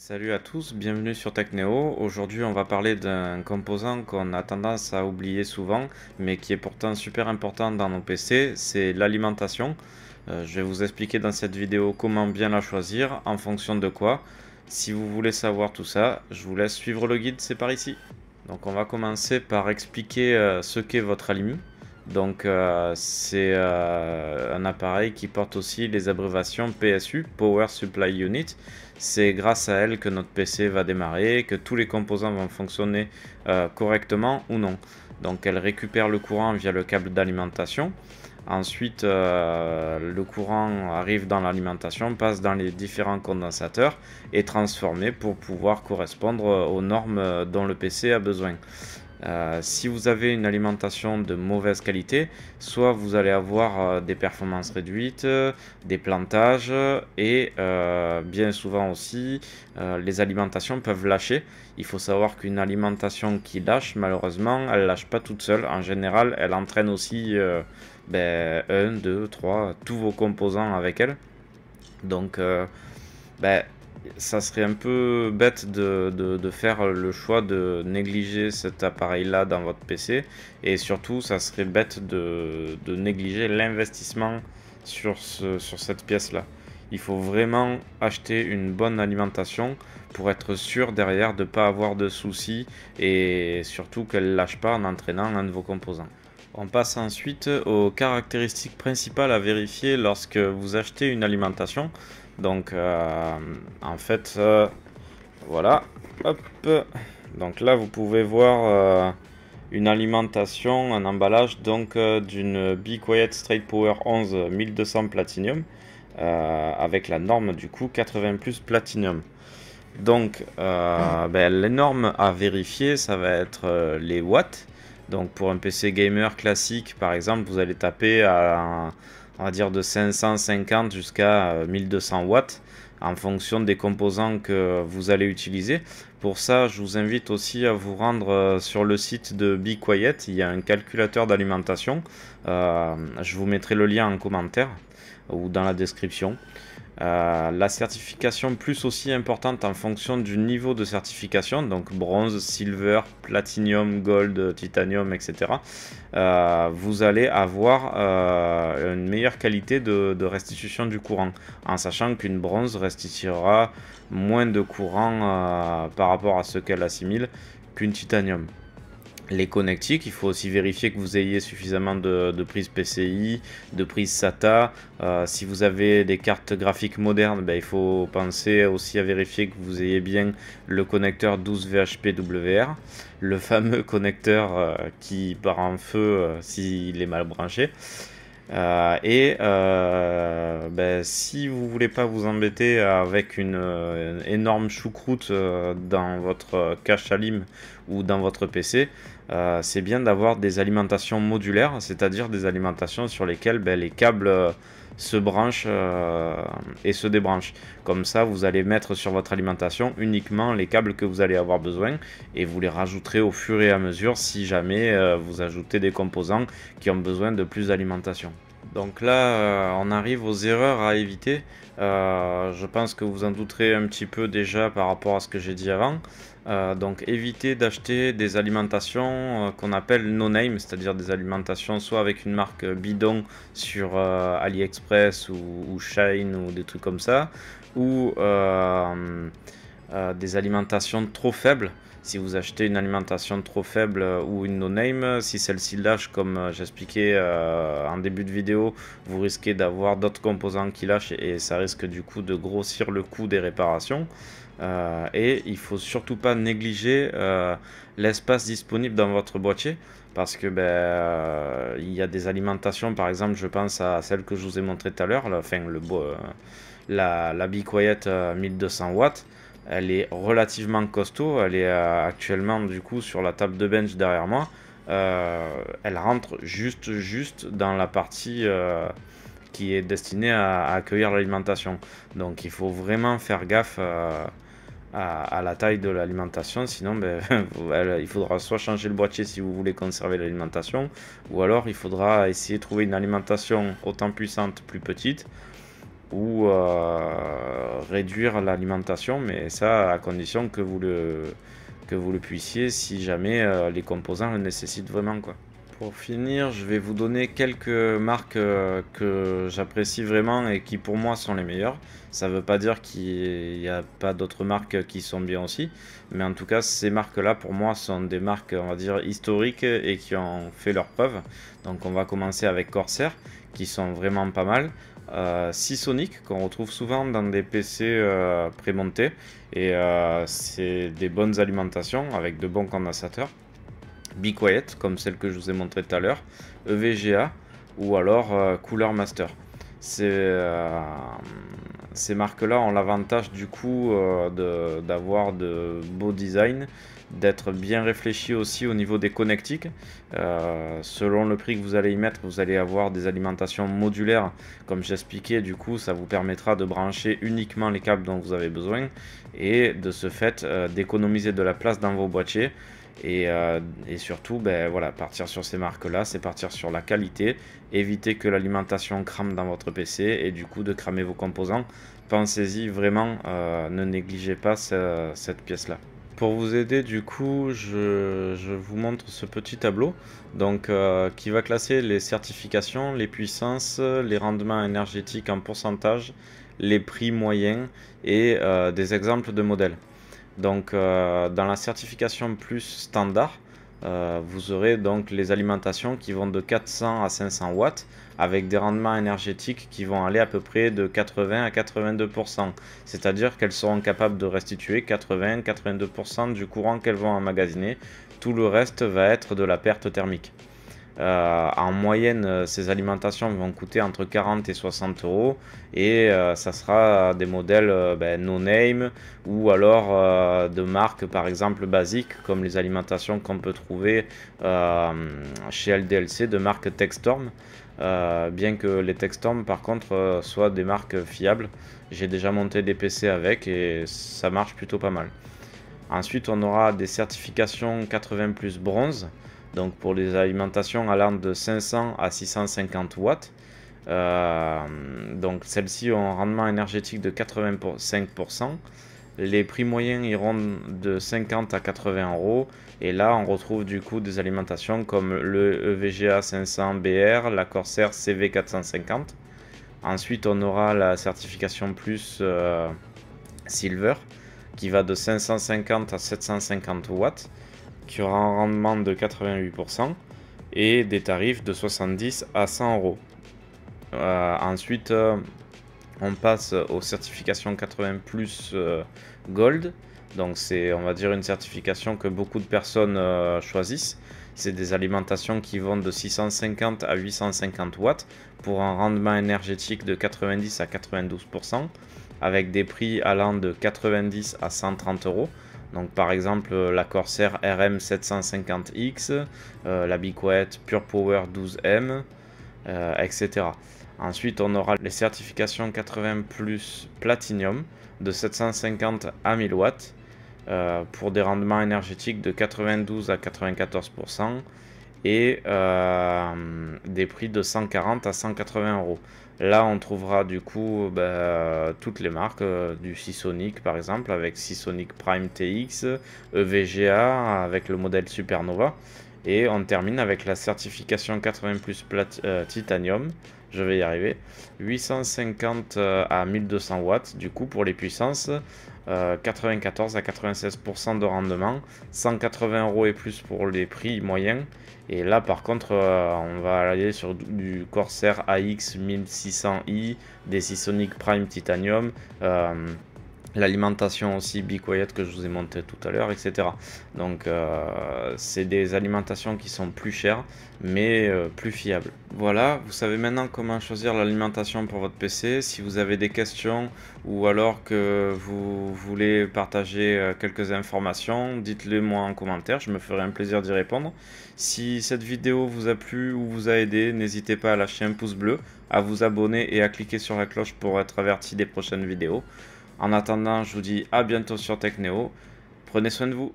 Salut à tous, bienvenue sur Technéo. Aujourd'hui, on va parler d'un composant qu'on a tendance à oublier souvent, mais qui est pourtant super important dans nos PC, c'est l'alimentation. Je vais vous expliquer dans cette vidéo comment bien la choisir, en fonction de quoi. Si vous voulez savoir tout ça, je vous laisse suivre le guide, c'est par ici. Donc on va commencer par expliquer ce qu'est votre ALIMI. Donc c'est un appareil qui porte aussi les abréviations PSU, Power Supply Unit. C'est grâce à elle que notre PC va démarrer, que tous les composants vont fonctionner correctement ou non. Donc elle récupère le courant via le câble d'alimentation. Ensuite, le courant arrive dans l'alimentation, passe dans les différents condensateurs et est transformé pour pouvoir correspondre aux normes dont le PC a besoin. Si vous avez une alimentation de mauvaise qualité, soit vous allez avoir des performances réduites, des plantages et bien souvent aussi les alimentations peuvent lâcher. Il faut savoir qu'une alimentation qui lâche, malheureusement, elle lâche pas toute seule. En général, elle entraîne aussi 1, 2, 3, tous vos composants avec elle. Donc, ça serait un peu bête de faire le choix de négliger cet appareil-là dans votre PC. Et surtout, ça serait bête de négliger l'investissement sur cette pièce-là. Il faut vraiment acheter une bonne alimentation pour être sûr derrière de ne pas avoir de soucis et surtout qu'elle ne lâche pas en entraînant un de vos composants. On passe ensuite aux caractéristiques principales à vérifier lorsque vous achetez une alimentation. Donc en fait voilà, hop. Donc là vous pouvez voir une alimentation, un emballage donc d'une Be Quiet Straight Power 11 1200 Platinum avec la norme du coup 80 plus Platinum. Donc les normes à vérifier, ça va être les watts. Donc pour un PC gamer classique par exemple, vous allez taper à on va dire de 550 jusqu'à 1200 watts en fonction des composants que vous allez utiliser. Pour ça, je vous invite aussi à vous rendre sur le site de Be Quiet. Il y a un calculateur d'alimentation. Je vous mettrai le lien en commentaire ou dans la description. La certification plus aussi importante en fonction du niveau de certification, donc bronze, silver, platinum, gold, titanium, etc. Vous allez avoir une meilleure qualité de restitution du courant, en sachant qu'une bronze restituera moins de courant par rapport à ce qu'elle assimile qu'une titanium. Les connectiques, il faut aussi vérifier que vous ayez suffisamment de prises PCI, de prises SATA. Si vous avez des cartes graphiques modernes, il faut penser aussi à vérifier que vous ayez bien le connecteur 12 VHP-WR, le fameux connecteur qui part en feu s'il est mal branché. Si vous voulez pas vous embêter avec une énorme choucroute dans votre cache ALIM ou dans votre PC, c'est bien d'avoir des alimentations modulaires, c'est-à-dire des alimentations sur lesquelles les câbles se branchent et se débranchent. Comme ça, vous allez mettre sur votre alimentation uniquement les câbles que vous allez avoir besoin et vous les rajouterez au fur et à mesure si jamais vous ajoutez des composants qui ont besoin de plus d'alimentation. Donc là, on arrive aux erreurs à éviter. Je pense que vous en douterez un petit peu déjà par rapport à ce que j'ai dit avant. Donc évitez d'acheter des alimentations qu'on appelle no-name, c'est-à-dire des alimentations soit avec une marque bidon sur AliExpress ou Shein ou des trucs comme ça, ou des alimentations trop faibles. Si vous achetez une alimentation trop faible ou une no-name, si celle-ci lâche comme j'expliquais en début de vidéo, vous risquez d'avoir d'autres composants qui lâchent et ça risque du coup de grossir le coût des réparations. Et il faut surtout pas négliger l'espace disponible dans votre boîtier parce que il y a des alimentations, par exemple je pense à celle que je vous ai montré tout à l'heure, la Be Quiet 1200 watts. Elle est relativement costaud, elle est actuellement du coup sur la table de bench derrière moi. Elle rentre juste dans la partie qui est destinée à accueillir l'alimentation. Donc il faut vraiment faire gaffe à la taille de l'alimentation, sinon il faudra soit changer le boîtier si vous voulez conserver l'alimentation, ou alors il faudra essayer de trouver une alimentation autant puissante plus petite ou réduire l'alimentation, mais ça à condition que vous le puissiez si jamais les composants le nécessitent vraiment, quoi. Pour finir, je vais vous donner quelques marques que j'apprécie vraiment et qui pour moi sont les meilleures. Ça ne veut pas dire qu'il n'y a pas d'autres marques qui sont bien aussi, mais en tout cas ces marques-là pour moi sont des marques, on va dire, historiques et qui ont fait leurs preuves. Donc on va commencer avec Corsair, qui sont vraiment pas mal. Seasonic, qu'on retrouve souvent dans des PC prémontés, et c'est des bonnes alimentations avec de bons condensateurs. Be Quiet, comme celle que je vous ai montré tout à l'heure, EVGA ou alors Cooler Master. Ces marques-là ont l'avantage du coup d'avoir de beaux designs, d'être bien réfléchis aussi au niveau des connectiques. Selon le prix que vous allez y mettre, vous allez avoir des alimentations modulaires, comme j'expliquais. Du coup, ça vous permettra de brancher uniquement les câbles dont vous avez besoin et de ce fait d'économiser de la place dans vos boîtiers. Et surtout, ben, voilà, partir sur ces marques-là, c'est partir sur la qualité, éviter que l'alimentation crame dans votre PC et du coup de cramer vos composants. Pensez-y vraiment, ne négligez pas cette pièce-là. Pour vous aider, du coup, je vous montre ce petit tableau donc, qui va classer les certifications, les puissances, les rendements énergétiques en pourcentage, les prix moyens et des exemples de modèles. Donc dans la certification plus standard, vous aurez donc les alimentations qui vont de 400 à 500 watts avec des rendements énergétiques qui vont aller à peu près de 80 à 82%. C'est-à-dire qu'elles seront capables de restituer 80-82% du courant qu'elles vont emmagasiner. Tout le reste va être de la perte thermique. En moyenne, ces alimentations vont coûter entre 40 et 60 euros et ça sera des modèles no name ou alors de marques par exemple basiques comme les alimentations qu'on peut trouver chez LDLC de marque Techstorm. Bien que les Techstorm par contre soient des marques fiables, j'ai déjà monté des PC avec et ça marche plutôt pas mal. Ensuite, on aura des certifications 80 plus bronze, donc pour les alimentations allant de 500 à 650 watts. Donc celles-ci ont un rendement énergétique de 85%. Les prix moyens iront de 50 à 80 euros. Et là, on retrouve du coup des alimentations comme le EVGA 500 BR, la Corsair CV 450. Ensuite, on aura la certification plus Silver, qui va de 550 à 750 watts, qui aura un rendement de 88% et des tarifs de 70 à 100 euros. Ensuite, on passe aux certifications 80 plus Gold. Donc c'est, on va dire, une certification que beaucoup de personnes choisissent. C'est des alimentations qui vont de 650 à 850 watts pour un rendement énergétique de 90 à 92%, avec des prix allant de 90 à 130 euros. Donc par exemple la Corsair RM750X, la Be Quiet Pure Power 12M, etc. Ensuite on aura les certifications 80 plus Platinum de 750 à 1000 watts pour des rendements énergétiques de 92 à 94% et des prix de 140 à 180 euros. Là, on trouvera du coup toutes les marques, du Seasonic par exemple, avec Seasonic Prime TX, EVGA avec le modèle Supernova. Et on termine avec la certification 80 plus Titanium, je vais y arriver, 850 à 1200 watts du coup pour les puissances, 94 à 96% de rendement, 180 euros et plus pour les prix moyens. Et là par contre on va aller sur du Corsair AX 1600i, des Seasonic Prime Titanium, l'alimentation aussi Be Quiet que je vous ai montré tout à l'heure, etc. Donc c'est des alimentations qui sont plus chères mais plus fiables. Voilà, vous savez maintenant comment choisir l'alimentation pour votre PC. Si vous avez des questions ou alors que vous voulez partager quelques informations, dites-le moi en commentaire, je me ferai un plaisir d'y répondre. Si cette vidéo vous a plu ou vous a aidé, n'hésitez pas à lâcher un pouce bleu, à vous abonner et à cliquer sur la cloche pour être averti des prochaines vidéos. En attendant, je vous dis à bientôt sur TechNeo. Prenez soin de vous.